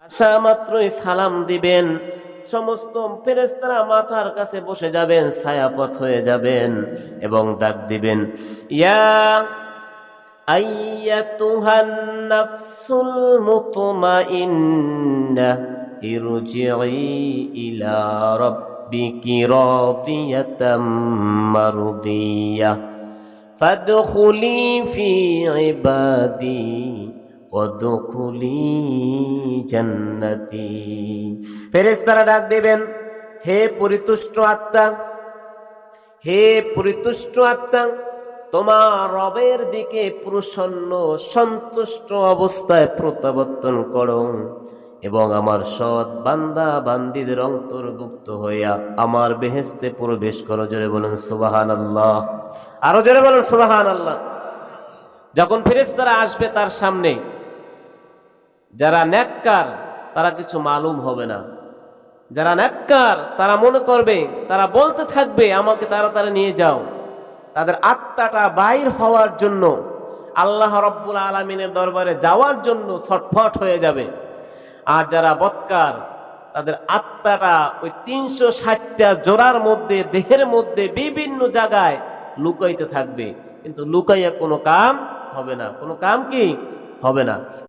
আসা মাত্রই সালাম দিবেন, সমস্ত ফেরেশতারা মাথার কাছে বসে যাবেন, ছায়াপথ হয়ে যাবেন এবং ডাক দিবেন, ইয়া আইয়াতুহান নাফসুল মুতমাইন্নাহ ইরজিই ইলা রাব্বিকি রাদিয়াতাম মারদিয়াহ ফাদখুলি ফি ইবাদি ওয়াদখুলি জান্নাতি। ফেরেশতারা ডাক দিবেন, হে পরিতুষ্ট আত্মা, হে পরিতুষ্ট আত্মা, তোমার রবের দিকে প্রসন্ন সন্তুষ্ট অবস্থায় প্রত্যাবর্তন করো এবং আমার সৎ বান্দা বান্দীদের অন্তর্ভুক্ত হইয়া আমার বেহেশতে প্রবেশ করো। জোরে বলুন সুবহানাল্লাহ, আরো জোরে বলুন সুবহানাল্লাহ। যখন ফেরেশতারা আসবে তার সামনে, যারা নেককার তারা কিছু মালুম হবে না। যারা নেককার তারা মনে করবে, তারা বলতে থাকবে আমাকে তাড়াতাড়ি নিয়ে যাও। তাদের আত্মাটা বাইর হওয়ার জন্য, আল্লাহ রাব্বুল আলামিনের দরবারে যাওয়ার জন্য ছটফট হয়ে যাবে। আর যারা বদকার, তাদের আত্মাটা ওই 360টা জোড়ার মধ্যে, দেহের মধ্যে বিভিন্ন জায়গায় লুকাইতে থাকবে, কিন্তু লুকাইয়া কোনো কাম হবে না, কোনো কাম কি হবে না।